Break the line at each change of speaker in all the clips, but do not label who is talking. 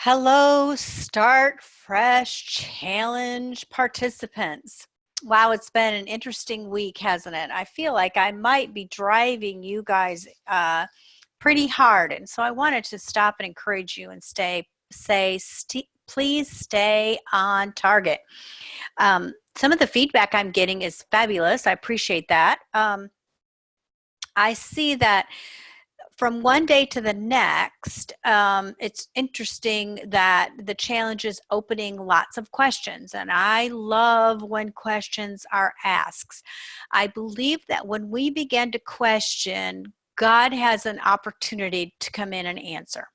Hello, Start Fresh Challenge participants. Wow, it's been an interesting week, hasn't it? I feel like I might be driving you guys pretty hard. And so I wanted to stop and encourage you and please stay on target. Some of the feedback I'm getting is fabulous. I appreciate that. I see that from one day to the next, it's interesting that the challenge is opening lots of questions. And I love when questions are asked. I believe that when we begin to question, God has an opportunity to come in and answer.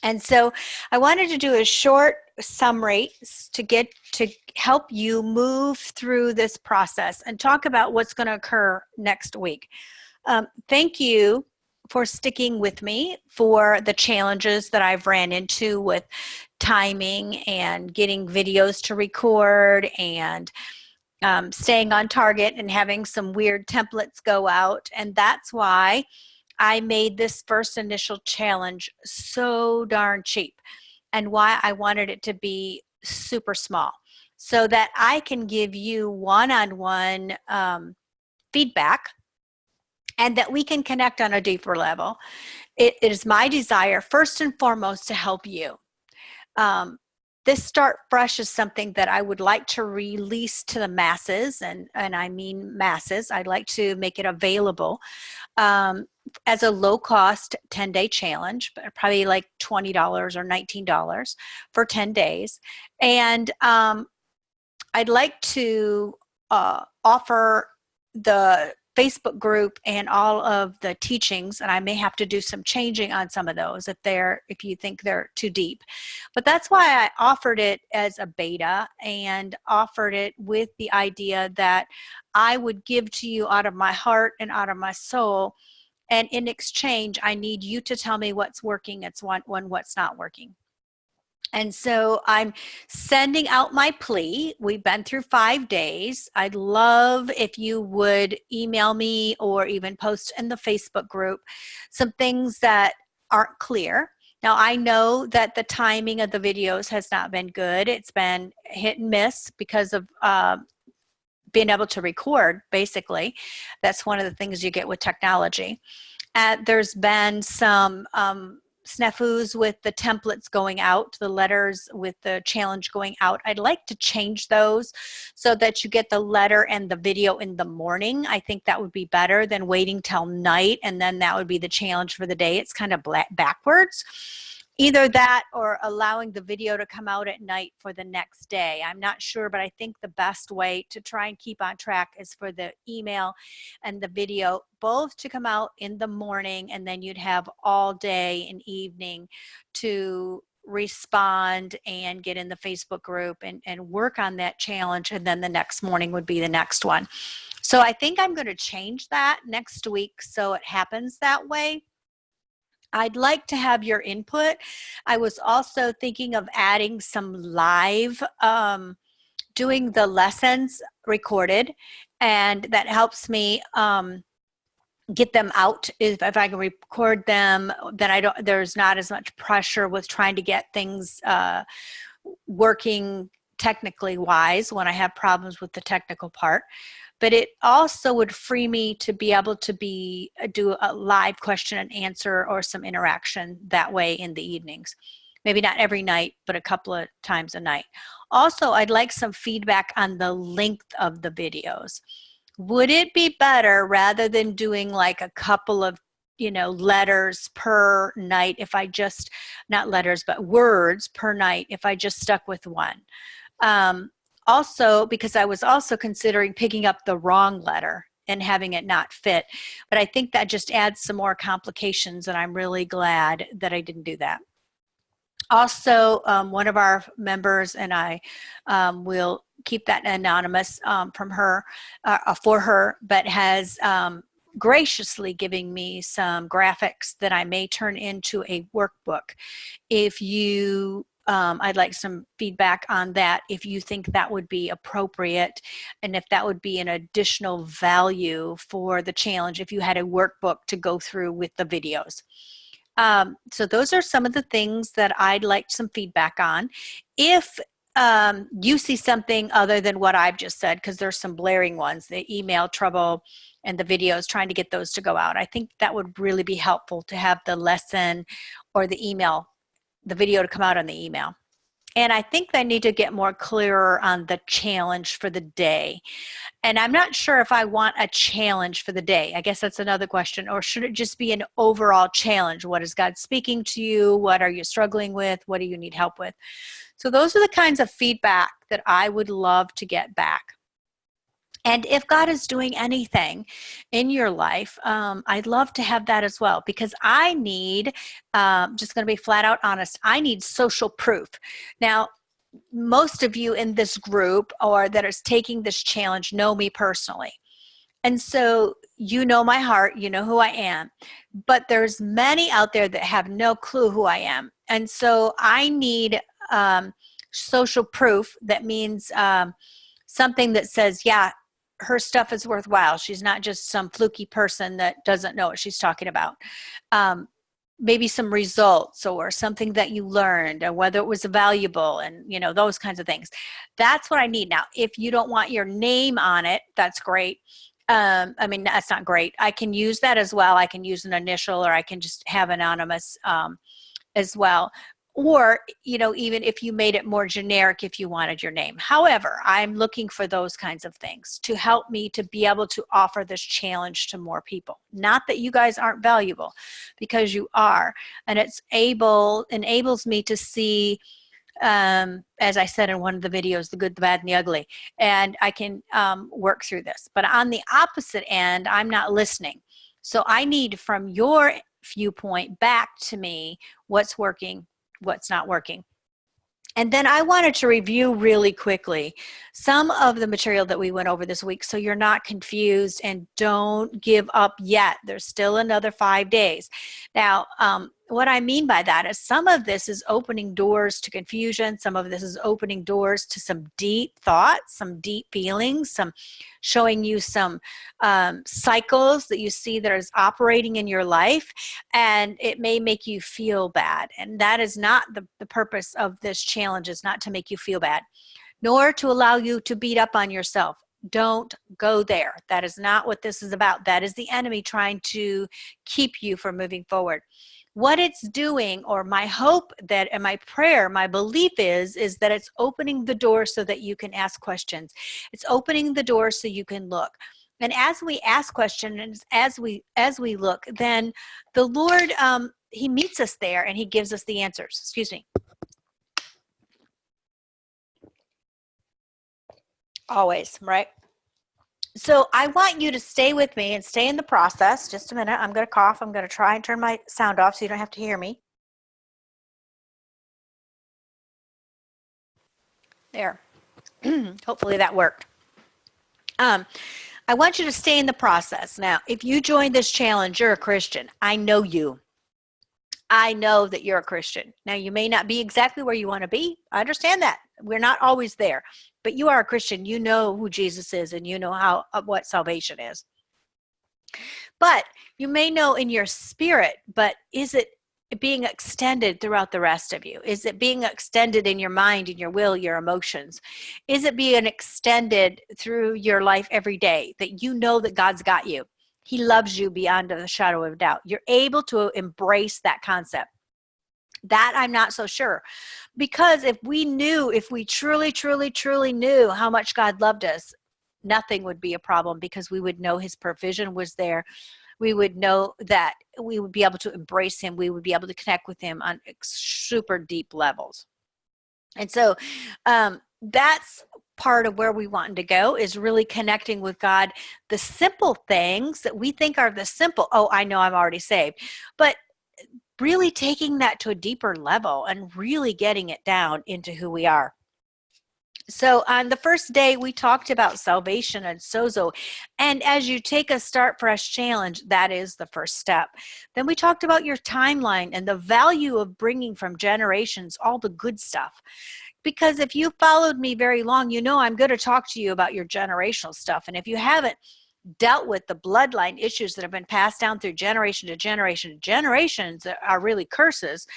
And so I wanted to do a short summary to help you move through this process and talk about what's going to occur next week. Thank you for sticking with me for the challenges that I've ran into with timing and getting videos to record and staying on target and having some weird templates go out. And that's why I made this first initial challenge so darn cheap and why I wanted it to be super small so that I can give you one-on-one feedback and that we can connect on a deeper level. It is my desire, first and foremost, to help you. This Start Fresh is something that I would like to release to the masses, and I mean masses. I'd like to make it available as a low-cost 10-day challenge, but probably like $20 or $19 for 10 days. And I'd like to offer the Facebook group and all of the teachings, and I may have to do some changing on some of those if you think they're too deep. But that's why I offered it as a beta and offered it with the idea that I would give to you out of my heart and out of my soul. And in exchange, I need you to tell me what's working and what's not working. And so I'm sending out my plea. We've been through 5 days. I'd love if you would email me or even post in the Facebook group some things that aren't clear. Now, I know that the timing of the videos has not been good. It's been hit and miss because of being able to record, basically. That's one of the things you get with technology. There's been some snafus with the templates going out, the letters with the challenge going out. I'd like to change those so that you get the letter and the video in the morning. I think that would be better than waiting till night and then that would be the challenge for the day. It's kind of backwards. Either that or allowing the video to come out at night for the next day. I'm not sure, but I think the best way to try and keep on track is for the email and the video both to come out in the morning, and then you'd have all day and evening to respond and get in the Facebook group and work on that challenge, and then the next morning would be the next one. So I think I'm going to change that next week so it happens that way. I'd like to have your input. I was also thinking of adding some live, doing the lessons recorded, and that helps me get them out. If I can record them, then there's not as much pressure with trying to get things working technically wise when I have problems with the technical part. But it also would free me to be able to do a live question and answer or some interaction that way in the evenings. Maybe not every night, but a couple of times a night. Also, I'd like some feedback on the length of the videos. Would it be better rather than doing like a couple of letters per night if I just, not letters, but words per night if I just stuck with one? Also, because I was also considering picking up the wrong letter and having it not fit. But I think that just adds some more complications, and I'm really glad that I didn't do that. Also, one of our members and I will keep that anonymous from her, for her, but has graciously giving me some graphics that I may turn into a workbook. If you I'd like some feedback on that if you think that would be appropriate and if that would be an additional value for the challenge if you had a workbook to go through with the videos. So those are some of the things that I'd like some feedback on. If you see something other than what I've just said, because there's some blaring ones, the email trouble and the videos, trying to get those to go out. I think that would really be helpful to have the lesson or the email, the video to come out on the email. And I think I need to get more clearer on the challenge for the day. And I'm not sure if I want a challenge for the day. I guess that's another question. Or should it just be an overall challenge? What is God speaking to you? What are you struggling with? What do you need help with? So those are the kinds of feedback that I would love to get back. And if God is doing anything in your life, I'd love to have that as well, because I need, just going to be flat out honest, I need social proof. Now, most of you in this group or that is taking this challenge know me personally. And so you know my heart, you know who I am, but there's many out there that have no clue who I am. And so I need social proof. That means something that says, yeah, her stuff is worthwhile. She's not just some fluky person that doesn't know what she's talking about. Maybe some results or something that you learned, or whether it was valuable, and you know, those kinds of things. That's what I need. Now, if you don't want your name on it, that's great. I mean, that's not great. I can use that as well. I can use an initial, or I can just have anonymous as well. Or, you know, even if you made it more generic, if you wanted your name. However, I'm looking for those kinds of things to help me to be able to offer this challenge to more people. Not that you guys aren't valuable, because you are. And it's enables me to see, as I said in one of the videos, the good, the bad, and the ugly. And I can work through this. But on the opposite end, I'm not listening. So I need, from your viewpoint, back to me what's working, what's not working. And then I wanted to review really quickly some of the material that we went over this week, so you're not confused, and don't give up yet. There's still another 5 days. Now, what I mean by that is some of this is opening doors to confusion. Some of this is opening doors to some deep thoughts, some deep feelings, some showing you some cycles that you see that is operating in your life, and it may make you feel bad. And that is not the purpose of this challenge, is not to make you feel bad, nor to allow you to beat up on yourself. Don't go there. That is not what this is about. That is the enemy trying to keep you from moving forward. What it's doing, or my hope that, and my prayer, my belief is that it's opening the door so that you can ask questions. It's opening the door so you can look. And as we ask questions, as we look, then the Lord, he meets us there and he gives us the answers. Excuse me. Always, right? So I want you to stay with me and stay in the process. Just a minute. I'm going to cough. I'm going to try and turn my sound off so you don't have to hear me. There. Hopefully that worked. I want you to stay in the process. Now, if you join this challenge, you're a Christian. I know you. I know that you're a Christian. Now, you may not be exactly where you want to be. I understand that. We're not always there. But you are a Christian. You know who Jesus is, and you know what salvation is. But you may know in your spirit, but is it being extended throughout the rest of you? Is it being extended in your mind, in your will, your emotions? Is it being extended through your life every day, that you know that God's got you? He loves you beyond a shadow of a doubt. You're able to embrace that concept. That I'm not so sure. Because if we truly, truly, truly knew how much God loved us, nothing would be a problem, because we would know his provision was there. We would know that we would be able to embrace him. We would be able to connect with him on super deep levels. And so that's part of where we want to go, is really connecting with God. The simple things that we think are the simple, oh, I know I'm already saved. But really taking that to a deeper level and really getting it down into who we are. So on the first day, we talked about salvation and sozo. And as you take a Start Fresh challenge, that is the first step. Then we talked about your timeline and the value of bringing from generations all the good stuff. Because if you followed me very long, you know I'm going to talk to you about your generational stuff. And if you haven't, dealt with the bloodline issues that have been passed down through generation to generation to generations that are really curses,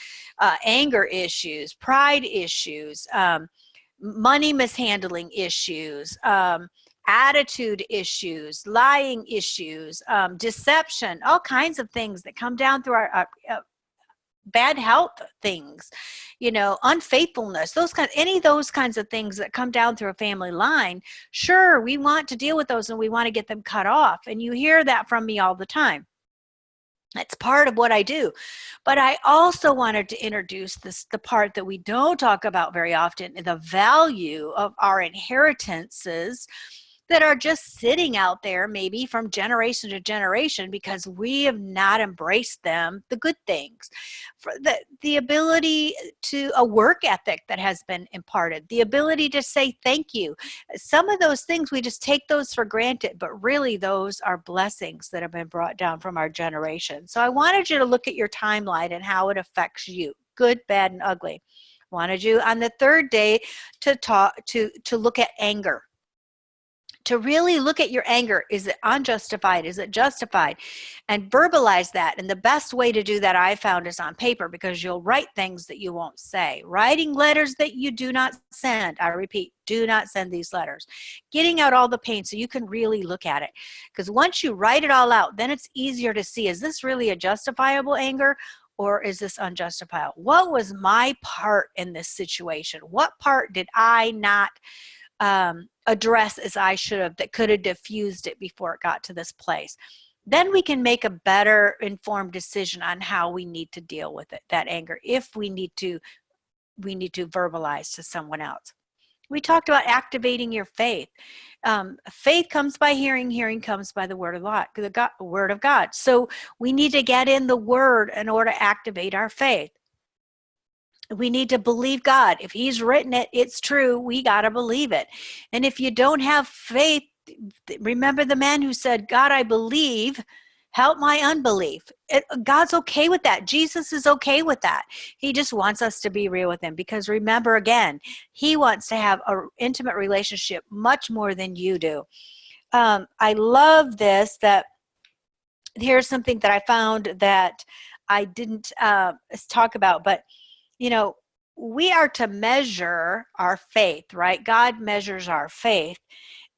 anger issues, pride issues, money mishandling issues, attitude issues, lying issues, deception, all kinds of things that come down through our bad health things, unfaithfulness, any of those kinds of things that come down through a family line. Sure, we want to deal with those and we want to get them cut off. And you hear that from me all the time. That's part of what I do. But I also wanted to introduce the part that we don't talk about very often, the value of our inheritances that are just sitting out there maybe from generation to generation because we have not embraced them, the good things. For the ability to a work ethic that has been imparted, the ability to say thank you. Some of those things, we just take those for granted, but really those are blessings that have been brought down from our generation. So I wanted you to look at your timeline and how it affects you, good, bad, and ugly. Wanted you on the third day to look at anger. To really look at your anger. Is it unjustified? Is it justified? And verbalize that. And the best way to do that I found is on paper, because you'll write things that you won't say. Writing letters that you do not send. I repeat, do not send these letters. Getting out all the pain so you can really look at it. Because once you write it all out, then it's easier to see, is this really a justifiable anger? Or is this unjustifiable? What was my part in this situation? What part did I not address as I should have, that could have diffused it before it got to this place? Then we can make a better informed decision on how we need to deal with it, that anger, if we need to verbalize to someone else. We talked about activating your faith. Faith comes by hearing, hearing comes by the word of God, the word of God. So we need to get in the word in order to activate our faith. We need to believe God. If he's written it, it's true. We got to believe it. And if you don't have faith, remember the man who said, God, I believe, help my unbelief. God's okay with that. Jesus is okay with that. He just wants us to be real with him, because remember, again, he wants to have an intimate relationship much more than you do. I love this, that here's something that I found that I didn't talk about, but we are to measure our faith, right? God measures our faith.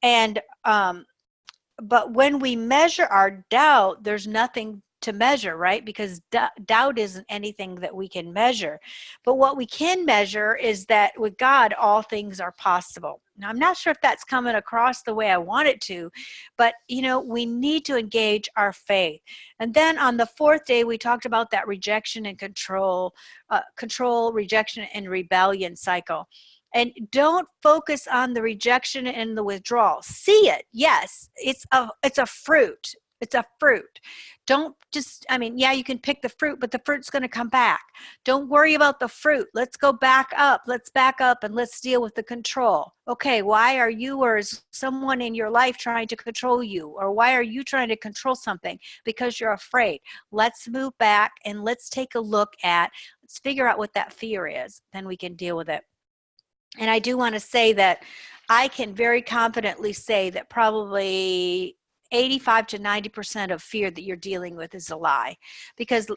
And, but when we measure our doubt, there's nothing to measure, right? Because doubt isn't anything that we can measure. But what we can measure is that with God, all things are possible. Now, I'm not sure if that's coming across the way I want it to, but, we need to engage our faith. And then on the fourth day, we talked about that rejection and control, rejection, and rebellion cycle. And don't focus on the rejection and the withdrawal. See it. Yes, it's a fruit. It's a fruit. Don't just, you can pick the fruit, but the fruit's going to come back. Don't worry about the fruit. Let's go back up. Let's back up and let's deal with the control. Okay, why are you or is someone in your life trying to control you? Or why are you trying to control something? Because you're afraid. Let's move back and let's take a look at, let's figure out what that fear is. Then we can deal with it. And I do want to say that I can very confidently say that probably 85 to 90% of fear that you're dealing with is a lie, because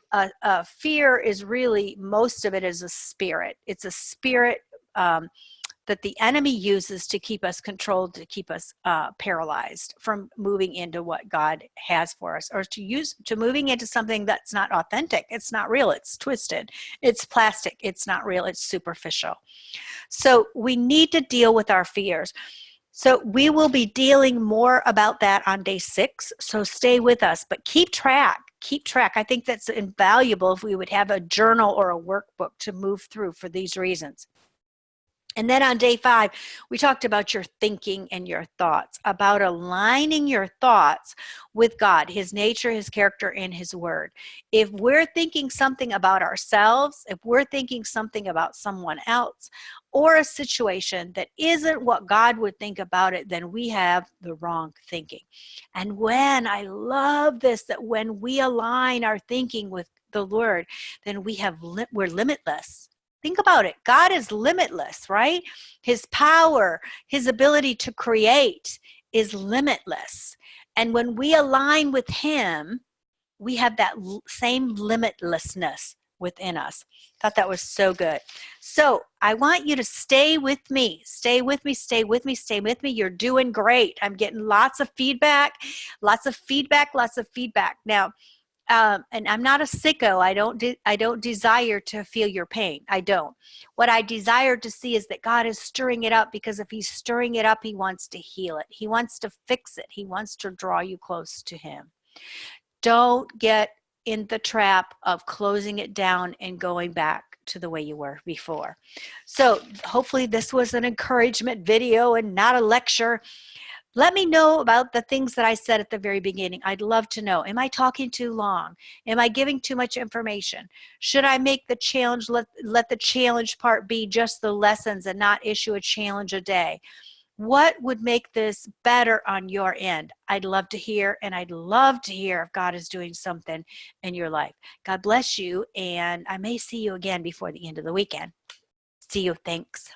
fear is really, most of it is a spirit. It's a spirit that the enemy uses to keep us controlled, to keep us paralyzed from moving into what God has for us, or to moving into something that's not authentic. It's not real. It's twisted. It's plastic. It's not real. It's superficial. So we need to deal with our fears. So we will be dealing more about that on day 6. So stay with us, but keep track. Keep track. I think that's invaluable if we would have a journal or a workbook to move through for these reasons. And then on day 5, we talked about your thinking and your thoughts, about aligning your thoughts with God, his nature, his character, and his word. If we're thinking something about ourselves, if we're thinking something about someone else, or a situation that isn't what God would think about it, then we have the wrong thinking. And I love this, that when we align our thinking with the Lord, then we're limitless. Think about it. God is limitless, right? His power, his ability to create is limitless. And when we align with him, we have that same limitlessness within us. Thought that was so good. So I want you to stay with me. Stay with me, stay with me, stay with me. You're doing great. I'm getting lots of feedback, lots of feedback, lots of feedback. Now, and I'm not a sicko. I don't desire to feel your pain. I don't. What I desire to see is that God is stirring it up, because if he's stirring it up, he wants to heal it. He wants to fix it. He wants to draw you close to him. Don't get in the trap of closing it down and going back to the way you were before. So hopefully this was an encouragement video and not a lecture. Let me know about the things that I said at the very beginning. I'd love to know. Am I talking too long? Am I giving too much information? Should I make the challenge, let the challenge part be just the lessons and not issue a challenge a day? What would make this better on your end? I'd love to hear, and I'd love to hear if God is doing something in your life. God bless you, and I may see you again before the end of the weekend. See you. Thanks.